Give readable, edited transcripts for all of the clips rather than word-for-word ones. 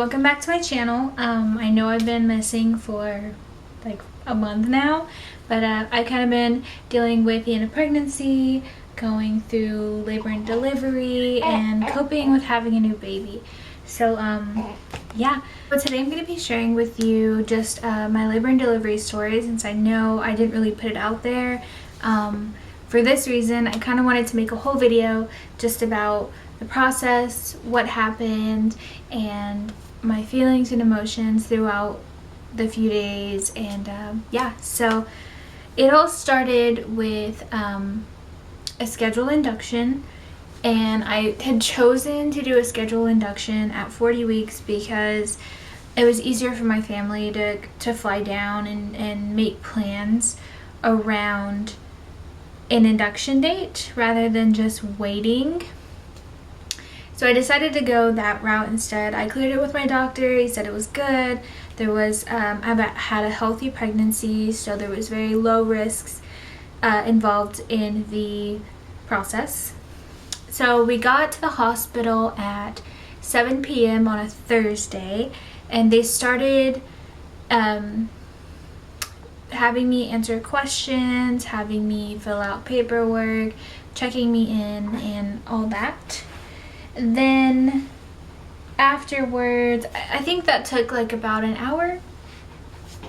welcome back to my channel. I know I've been missing for like a month now, but I've kind of been dealing with the end of pregnancy, going through labor and delivery, and coping with having a new baby. So yeah, but today I'm going to be sharing with you just my labor and delivery story, since I know I didn't really put it out there. For this reason, I kind of wanted to make a whole video just about the process, what happened, and my feelings and emotions throughout the few days. And yeah, so it all started with a scheduled induction, and I had chosen to do a scheduled induction at 40 weeks because it was easier for my family to fly down and make plans around an induction date rather than just waiting. So I decided to go that route instead. I cleared it with my doctor. He said it was good. There was, I had a healthy pregnancy, so there was very low risks involved in the process. So we got to the hospital at 7 p.m. on a Thursday, and they started having me answer questions, having me fill out paperwork, checking me in, and all that. Then afterwards, I think that took like about an hour.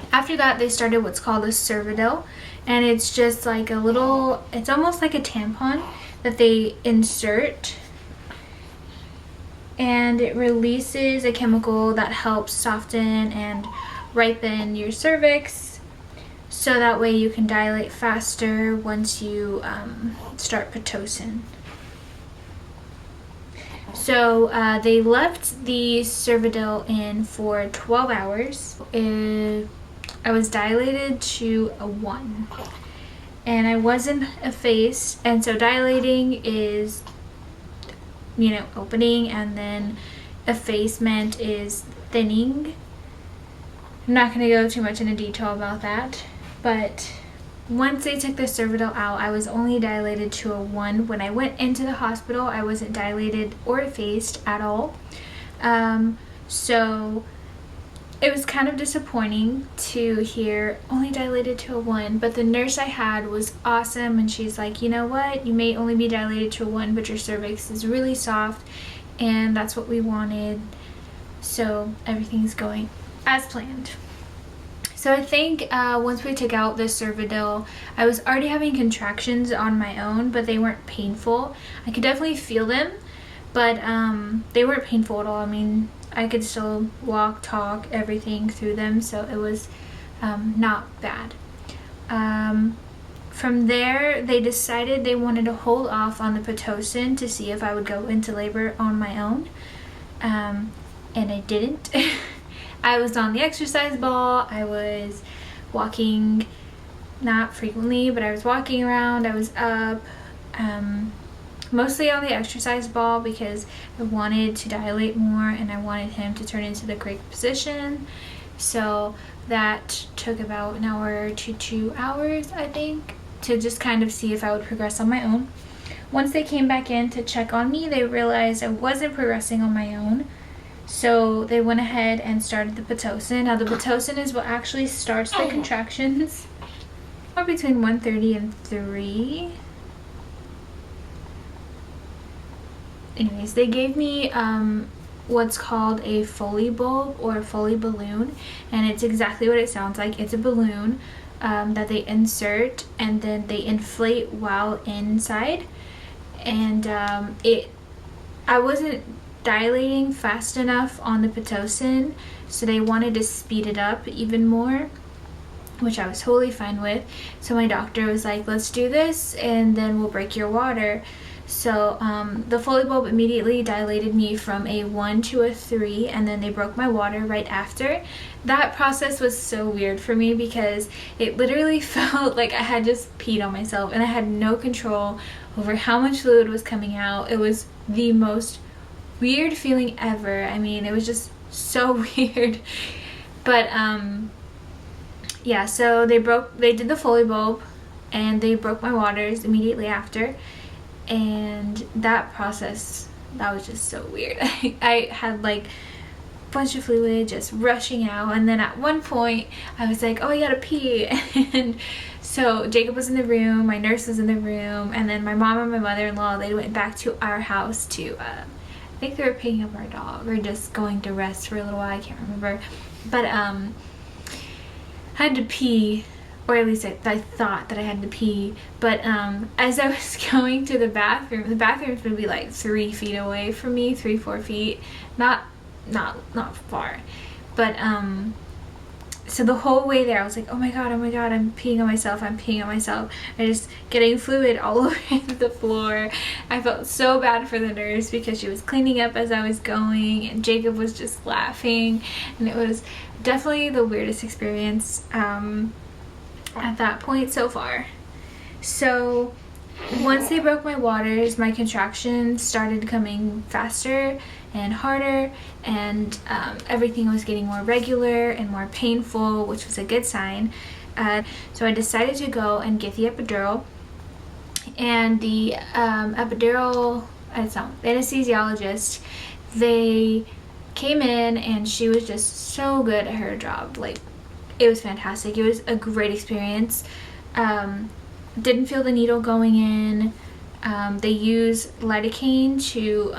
After that, they started what's called a cervidil, and it's just like a little, it's almost like a tampon that they insert, and it releases a chemical that helps soften and ripen your cervix, so that way you can dilate faster once you start Pitocin. So they left the cervidil in for 12 hours. I was dilated to a 1, and I wasn't effaced. And so dilating is, you know, opening, and then effacement is thinning. I'm not going to go too much into detail about that, but once they took the cervidil out, I was only dilated to a 1. When I went into the hospital, I wasn't dilated or effaced at all. So it was kind of disappointing to hear only dilated to a 1, but the nurse I had was awesome, and she's like, you know what, you may only be dilated to a 1, but your cervix is really soft, and that's what we wanted. So everything's going as planned. So I think once we took out the cervidil, I was already having contractions on my own, but they weren't painful. I could definitely feel them, but they weren't painful at all. I mean, I could still walk, talk, everything through them, so it was not bad. From there, they decided they wanted to hold off on the Pitocin to see if I would go into labor on my own, and I didn't. I was on the exercise ball. I was walking, not frequently, but I was walking around. I was up, mostly on the exercise ball because I wanted to dilate more and I wanted him to turn into the correct position. So that took about an hour to 2 hours, I think, to just kind of see if I would progress on my own. Once they came back in to check on me, they realized I wasn't progressing on my own. So they went ahead and started the Pitocin. Now the Pitocin is what actually starts the contractions. Between 1:30 and 3. Anyways, they gave me what's called a Foley bulb or a Foley balloon, and it's exactly what it sounds like. It's a balloon that they insert and then they inflate while inside, and I wasn't dilating fast enough on the Pitocin, so they wanted to speed it up even more, which I was totally fine with. So my doctor was like, let's do this and then we'll break your water. So the Foley bulb immediately dilated me from a 1 to a 3, and then they broke my water right after. That process was so weird for me because it literally felt like I had just peed on myself, and I had no control over how much fluid was coming out. It was the most weird feeling ever. I mean, it was just so weird. But yeah, so they did the Foley bulb and they broke my waters immediately after, and that process, that was just so weird. I had like bunch of fluid just rushing out. And then at one point I was like, oh, I gotta pee. And so Jacob was in the room, my nurse was in the room, and then my mom and my mother-in-law, they went back to our house to I think they were picking up our dog or just going to rest for a little while, I can't remember. But I had to pee, or at least I thought that I had to pee. But as I was going to the bathrooms would be like 3 feet away from me, 3-4 feet, not far. But so the whole way there I was like, oh my god, I'm peeing on myself, I'm just getting fluid all over the floor. I felt so bad for the nurse because she was cleaning up as I was going, and Jacob was just laughing, and it was definitely the weirdest experience at that point so far. So once they broke my waters, my contractions started coming faster and harder, and everything was getting more regular and more painful, which was a good sign. So I decided to go and get the epidural, and the epidural, the anesthesiologist, they came in and she was just so good at her job. Like, it was fantastic. It was a great experience. Didn't feel the needle going in. They use lidocaine to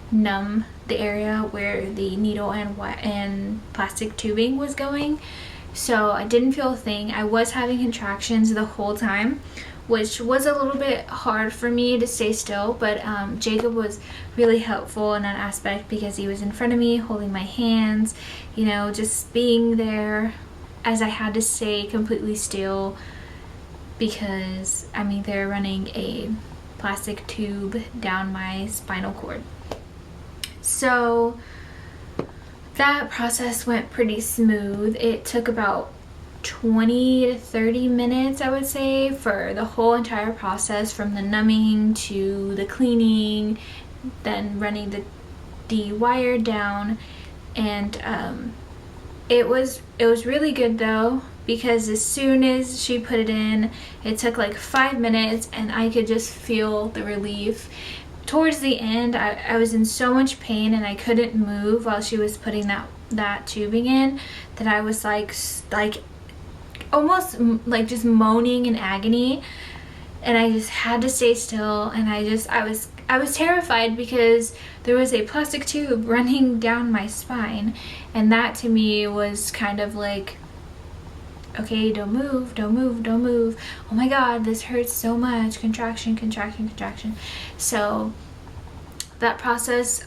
numb the area where the needle and plastic tubing was going. So I didn't feel a thing. I was having contractions the whole time, which was a little bit hard for me to stay still, but Jacob was really helpful in that aspect because he was in front of me holding my hands, you know, just being there as I had to stay completely still because, I mean, they're running a plastic tube down my spinal cord. So that process went pretty smooth. It took about 20 to 30 minutes, I would say, for the whole entire process, from the numbing to the cleaning, then running the wire down. And it was really good though, because as soon as she put it in, it took like 5 minutes and I could just feel the relief. Towards the end, I was in so much pain and I couldn't move while she was putting that tubing in, that I was like almost like just moaning in agony, and I just had to stay still. And I was terrified because there was a plastic tube running down my spine, and that to me was kind of like, okay, don't move, don't move, don't move. Oh my god, this hurts so much. Contraction, contraction, contraction. So that process,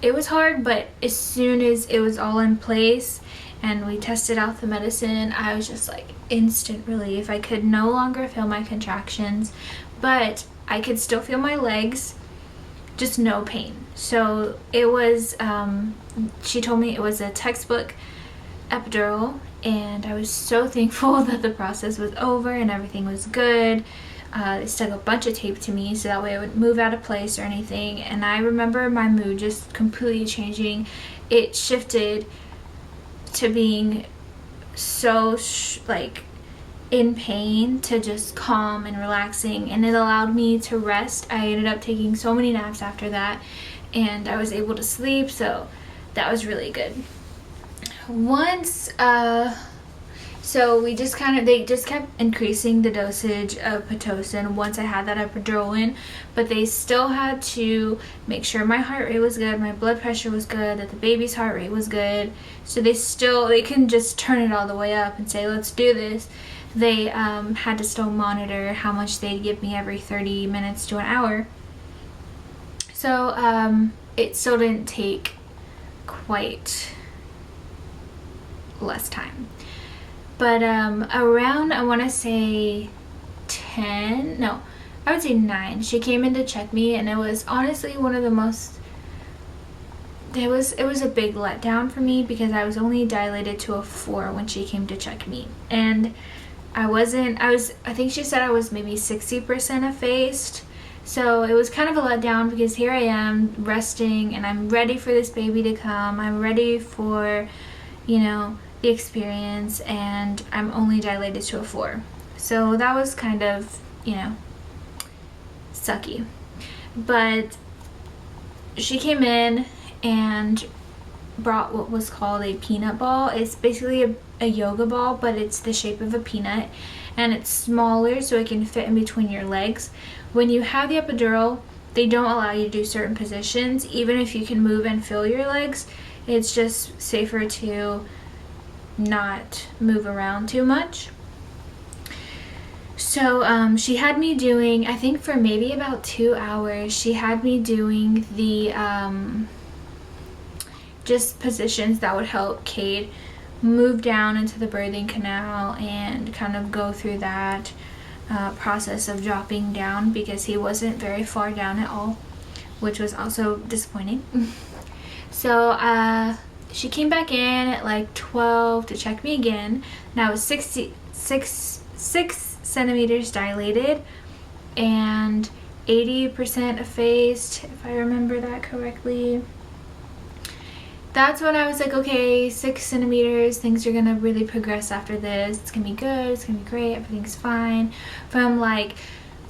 it was hard, but as soon as it was all in place and we tested out the medicine, I was just like instant relief. I could no longer feel my contractions, but I could still feel my legs, just no pain. So it was, she told me it was a textbook epidural, and I was so thankful that the process was over and everything was good. They stuck a bunch of tape to me so that way I wouldn't move out of place or anything. And I remember my mood just completely changing. It shifted to being so like in pain to just calm and relaxing, and it allowed me to rest. I ended up taking so many naps after that, and I was able to sleep, so that was really good. Once so they just kept increasing the dosage of Pitocin once I had that epidural in, but they still had to make sure my heart rate was good, my blood pressure was good, that the baby's heart rate was good. So they couldn't just turn it all the way up and say, let's do this. They had to still monitor how much they'd give me every 30 minutes to an hour. So it still didn't take quite less time. But around, I want to say 10, no, I would say 9, she came in to check me, and it was honestly one of the most, it was a big letdown for me because I was only dilated to a 4 when she came to check me. And I think she said I was maybe 60% effaced. So it was kind of a letdown because here I am resting and I'm ready for this baby to come. I'm ready for, you know, the experience, and I'm only dilated to a 4. So that was kind of, you know, sucky. But she came in and brought what was called a peanut ball. It's basically a yoga ball, but it's the shape of a peanut, and it's smaller so it can fit in between your legs. When you have the epidural, they don't allow you to do certain positions, even if you can move and feel your legs. It's just safer to not move around too much. So she had me doing, I think for maybe about 2 hours, she had me doing the just positions that would help Cade move down into the birthing canal and kind of go through that process of dropping down, because he wasn't very far down at all, which was also disappointing. So she came back in at like 12 to check me again, and I was 6 centimeters dilated and 80% effaced, if I remember that correctly. That's when I was like, okay, 6 centimeters, things are gonna really progress after this. It's gonna be good, it's gonna be great, everything's fine. From like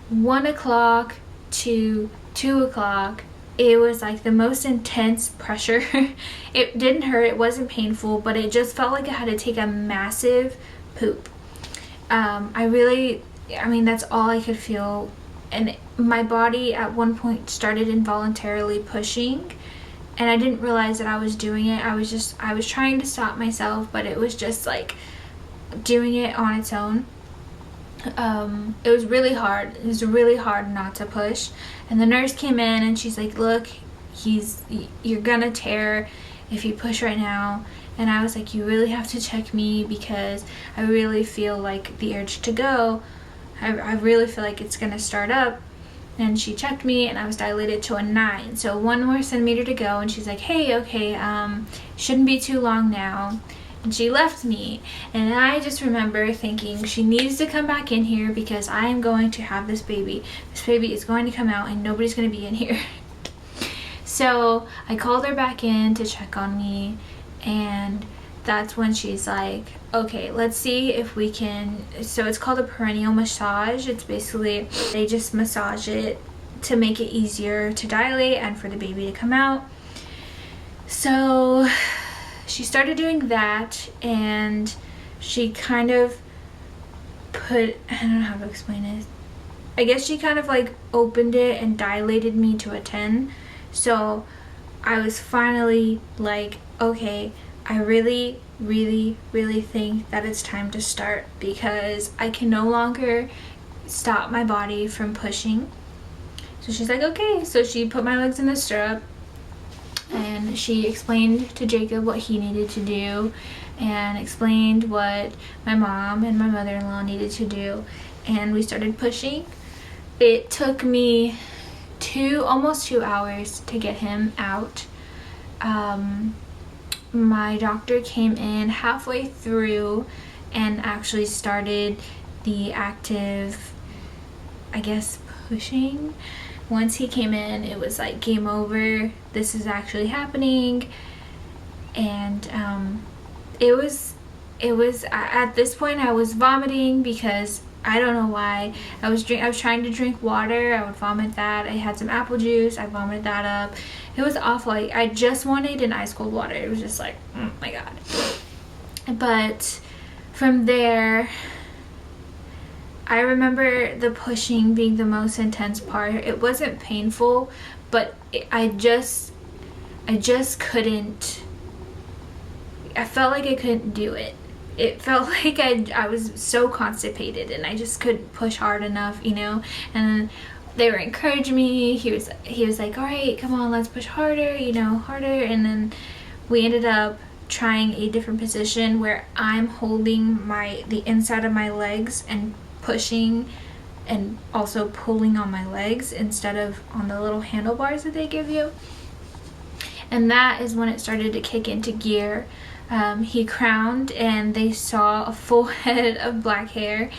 1 o'clock to 2 o'clock, it was like the most intense pressure. It didn't hurt, it wasn't painful, but it just felt like I had to take a massive poop. I mean, that's all I could feel. And my body at one point started involuntarily pushing, and I didn't realize that I was doing it. I was trying to stop myself, but it was just like doing it on its own. It was really hard. It was really hard not to push. And the nurse came in and she's like, look, you're gonna tear if you push right now. And I was like, you really have to check me, because I really feel like the urge to go. I really feel like it's gonna start up. And she checked me and I was dilated to a 9. So 1 more centimeter to go, and she's like, hey, okay, shouldn't be too long now. And she left me, and I just remember thinking, she needs to come back in here because I am going to have this baby. This baby is going to come out and nobody's going to be in here. So I called her back in to check on me, and that's when she's like, okay, let's see if we can, so it's called a perineal massage. It's basically, they just massage it to make it easier to dilate and for the baby to come out. So she started doing that, and she kind of put, I don't know how to explain it. I guess she kind of like opened it and dilated me to a 10. So I was finally like, okay, I really think that it's time to start, because I can no longer stop my body from pushing. So she's like, okay. So she put my legs in the stirrup, and she explained to Jacob what he needed to do, and explained what my mom and my mother-in-law needed to do, and we started pushing. It took me almost 2 hours to get him out. My doctor came in halfway through and actually started the active, I guess, pushing. Once he came in, it was like game over, this is actually happening. And it was at this point I was vomiting, because I don't know why. I was trying to drink water, I would vomit that. I had some apple juice, I vomited that up. It was awful. I just wanted an ice cold water. It was just like, oh my god. But from there, I remember the pushing being the most intense part. It wasn't painful, but I just couldn't. I felt like I couldn't do it. It felt like I was so constipated, and I just couldn't push hard enough, you know. And they were encouraging me. He was like, all right, come on, let's push harder, you know, harder. And then we ended up trying a different position where I'm holding the inside of my legs and pushing, and also pulling on my legs instead of on the little handlebars that they give you. And that is when it started to kick into gear. He crowned, and they saw a full head of black hair,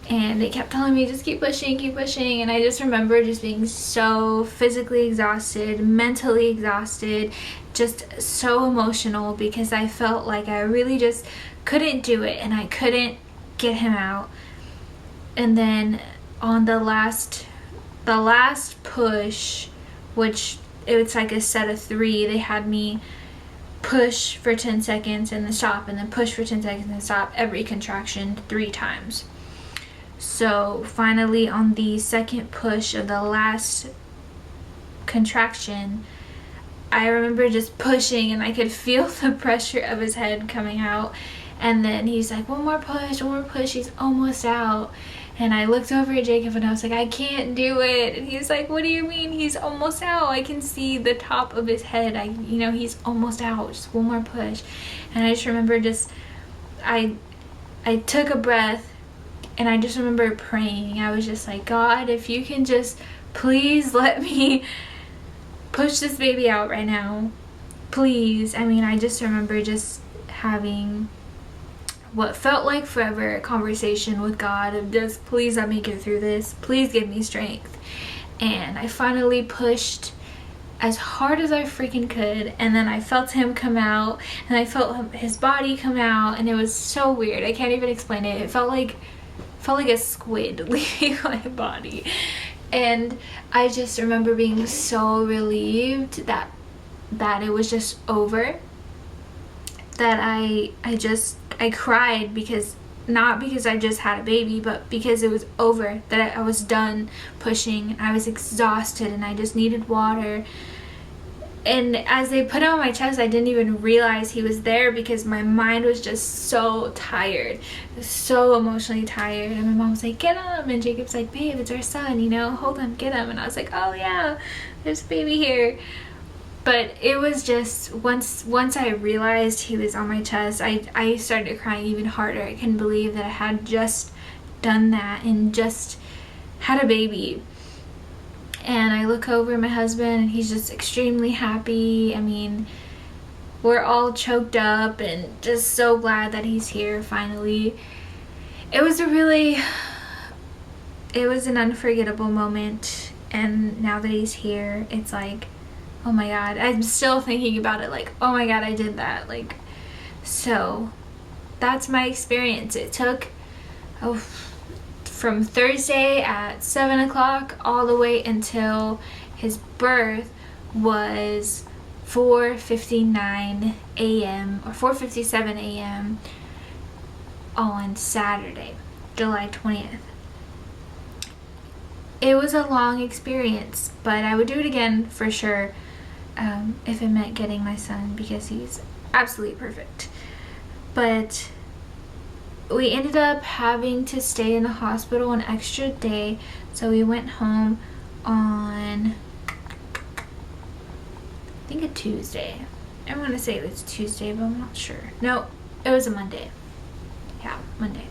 and they kept telling me, just keep pushing, and I just remember just being so physically exhausted, mentally exhausted, just so emotional, because I felt like I really just couldn't do it, and I couldn't get him out. And then on the last push, which it was like a set of 3, they had me push for 10 seconds and then stop, and then push for 10 seconds and stop every contraction 3 times. So finally, on the second push of the last contraction, I remember just pushing, and I could feel the pressure of his head coming out. And then he's like, one more push, he's almost out. And I looked over at Jacob and I was like, I can't do it. And he's like, what do you mean he's almost out? I can see the top of his head. He's almost out. Just one more push. And I just remember I took a breath, and I just remember praying. I was just like, God, if you can just please let me push this baby out right now. Please. I just remember just having what felt like forever conversation with God of just, please let me get through this. Please give me strength. And I finally pushed as hard as I freaking could, and then I felt him come out, and I felt his body come out, and it was so weird. I can't even explain it. It felt like a squid leaving my body. And I just remember being so relieved that it was just over. That I cried, because not because I just had a baby, but because it was over, that I was done pushing. I was exhausted and I just needed water. And as they put him on my chest, I didn't even realize he was there, because my mind was just so tired, so emotionally tired. And my mom was like, get him. And Jacob's like, babe, it's our son, hold him, get him. And I was like, oh yeah, there's a baby here. But it was just, once I realized he was on my chest, I started crying even harder. I couldn't believe that I had just done that and just had a baby. And I look over at my husband, and he's just extremely happy. We're all choked up and just so glad that he's here finally. It was an unforgettable moment. And now that he's here, it's like, oh my God, I'm still thinking about it, like, oh my God, I did that. So that's my experience. It took from Thursday at 7 o'clock all the way until his birth was 4:59 a.m. or 4:57 a.m. on Saturday, July 20th. It was a long experience, but I would do it again for sure. If it meant getting my son, because he's absolutely perfect. But we ended up having to stay in the hospital an extra day, so we went home on, I think, a Tuesday. I want to say it was Tuesday, but I'm not sure. No, it was a Monday. Yeah, Monday.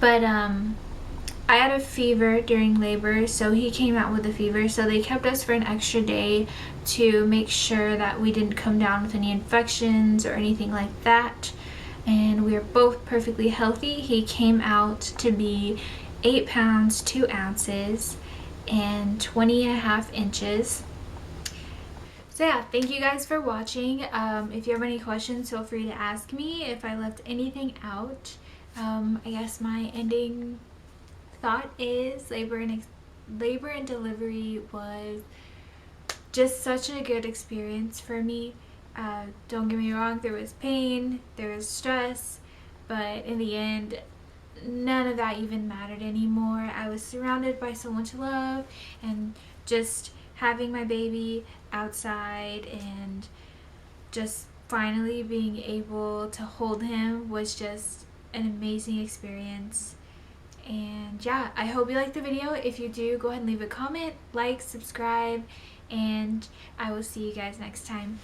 But I had a fever during labor, so he came out with a fever, so they kept us for an extra day to make sure that we didn't come down with any infections or anything like that. And we were both perfectly healthy. He came out to be 8 pounds 2 ounces and 20.5 inches. So yeah, thank you guys for watching. If you have any questions, feel free to ask me if I left anything out. I guess my ending thought is labor and delivery was just such a good experience for me. Don't get me wrong, there was pain, there was stress, but in the end, none of that even mattered anymore. I was surrounded by so much love, and just having my baby outside and just finally being able to hold him was just an amazing experience. And yeah, I hope you liked the video. If you do, go ahead and leave a comment, like, subscribe, and I will see you guys next time.